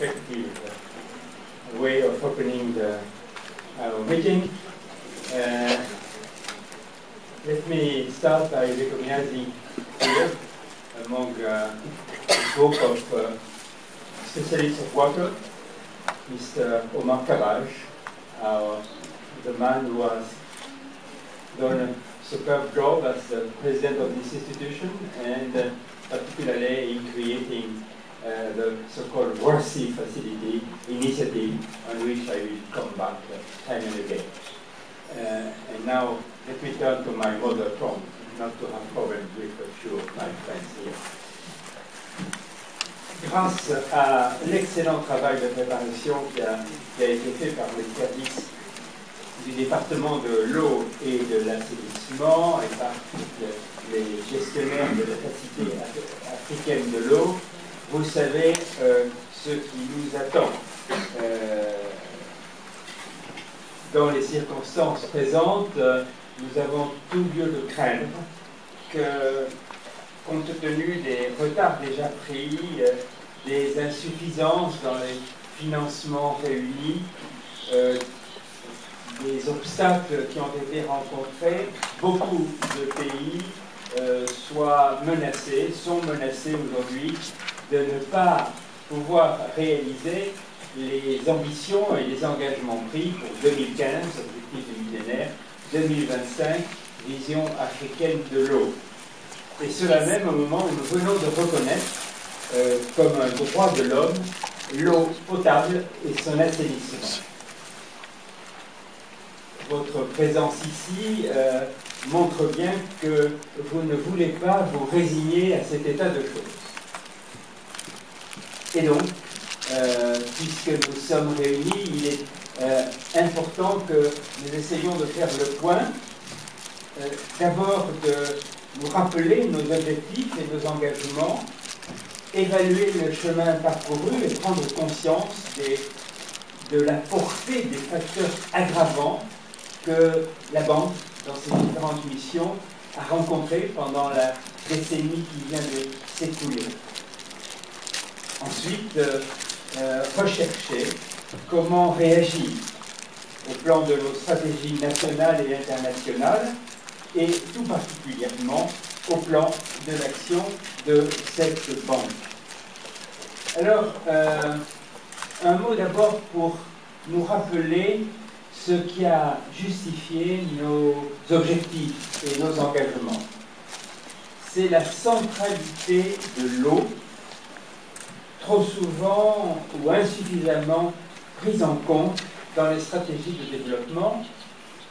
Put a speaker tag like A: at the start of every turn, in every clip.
A: effective way of opening our meeting. Let me start by recognizing here among a group of specialists of water, Mr. Omar Kavaj, the man who has done a superb job as the president of this institution, and particularly in creating the so-called WRC facility initiative, on which I will come back time and again. And now let me turn to my mother tongue, not to have problems with a few of my friends here. Grâce à l'excellent travail de préparation qui a été fait par les services du département de l'eau et de l'assainissement et par les gestionnaires de la Facilité africaine de l'eau, vous savez ce qui nous attend. Dans les circonstances présentes, nous avons tout lieu de craindre que, compte tenu des retards déjà pris, des insuffisances dans les financements réunis, des obstacles qui ont été rencontrés, beaucoup de pays sont menacés aujourd'hui de ne pas pouvoir réaliser les ambitions et les engagements pris pour 2015, objectif du millénaire, 2025, vision africaine de l'eau. Et cela même au moment où nous venons de reconnaître comme un droit de l'homme l'eau potable et son assainissement. Votre présence ici montre bien que vous ne voulez pas vous résigner à cet état de choses. Et donc, puisque nous sommes réunis, il est important que nous essayions de faire le point, d'abord de nous rappeler nos objectifs et nos engagements, évaluer le chemin parcouru et prendre conscience de la portée des facteurs aggravants que la Banque, dans ses différentes missions, a rencontrés pendant la décennie qui vient de s'écouler. Ensuite, rechercher comment réagir au plan de nos stratégies nationales et internationales, et tout particulièrement au plan de l'action de cette banque. Alors, un mot d'abord pour nous rappeler ce qui a justifié nos objectifs et nos engagements. C'est la centralité de l'eau, trop souvent ou insuffisamment prise en compte dans les stratégies de développement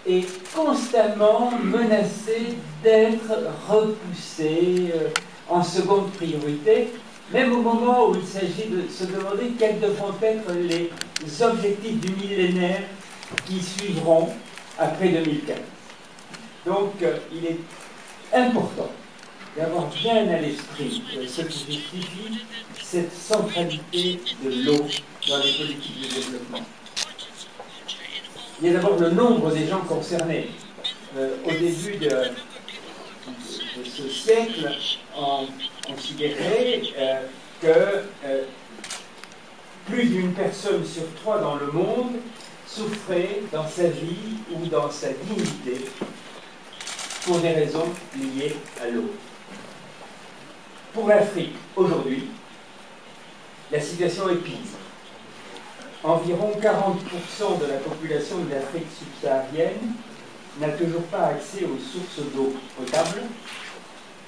A: et constamment menacée d'être repoussée en seconde priorité, même au moment où il s'agit de se demander quels devront être les objectifs du millénaire qui suivront après 2015. Donc, il est important d'avoir bien à l'esprit ce qui justifie cette centralité de l'eau dans les politiques de développement. Il y a d'abord le nombre des gens concernés. Au début de ce siècle, on considérait que plus d'une personne sur 3 dans le monde souffrait dans sa vie ou dans sa dignité pour des raisons liées à l'eau. Pour l'Afrique, aujourd'hui, la situation est pire. Environ 40% de la population de l'Afrique subsaharienne n'a toujours pas accès aux sources d'eau potable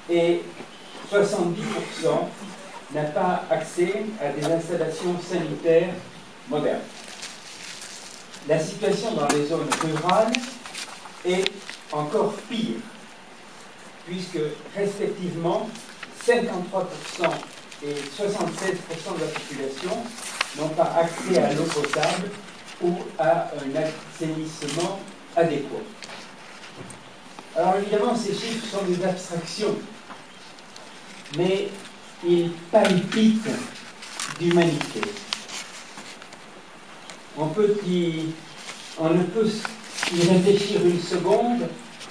A: et 70% n'a pas accès à des installations sanitaires modernes. La situation dans les zones rurales est encore pire, puisque respectivement 53% et 76% de la population n'ont pas accès à l'eau potable ou à un assainissement adéquat. Alors évidemment, ces chiffres sont des abstractions, mais ils palpitent d'humanité. On ne peut y réfléchir une seconde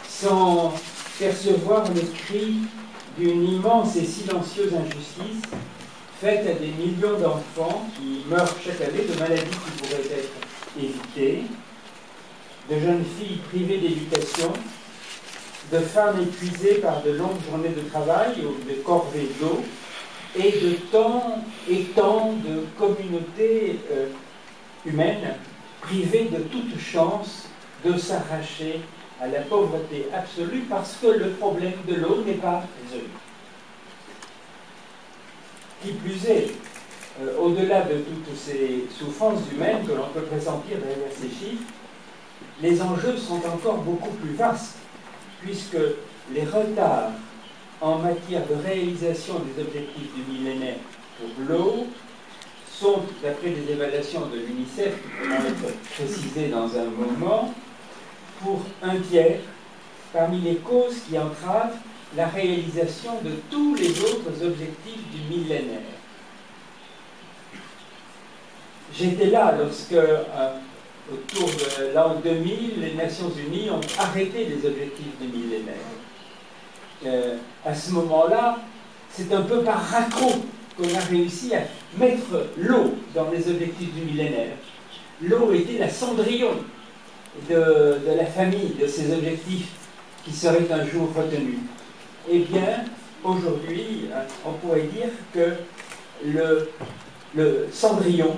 A: sans percevoir le cri d'une immense et silencieuse injustice faite à des millions d'enfants qui meurent chaque année de maladies qui pourraient être évitées, de jeunes filles privées d'éducation, de femmes épuisées par de longues journées de travail ou de corvées d'eau, et de tant et tant de communautés humaines privées de toute chance de s'arracher à la pauvreté absolue parce que le problème de l'eau n'est pas résolu. Qui plus est, au-delà de toutes ces souffrances humaines que l'on peut pressentir derrière ces chiffres, les enjeux sont encore beaucoup plus vastes, puisque les retards en matière de réalisation des objectifs du millénaire pour l'eau sont, d'après les évaluations de l'UNICEF, qui vont être précisées dans un moment, pour un tiers parmi les causes qui entravent la réalisation de tous les autres objectifs du millénaire. J'étais là lorsque, autour de l'an 2000, les Nations Unies ont arrêté les objectifs du millénaire. À ce moment-là, c'est un peu par raccro qu'on a réussi à mettre l'eau dans les objectifs du millénaire. L'eau était la cendrillon de la famille, de ces objectifs qui seraient un jour retenus. Eh bien, aujourd'hui, on pourrait dire que le cendrillon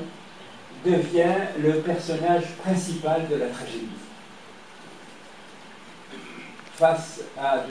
A: devient le personnage principal de la tragédie. Face à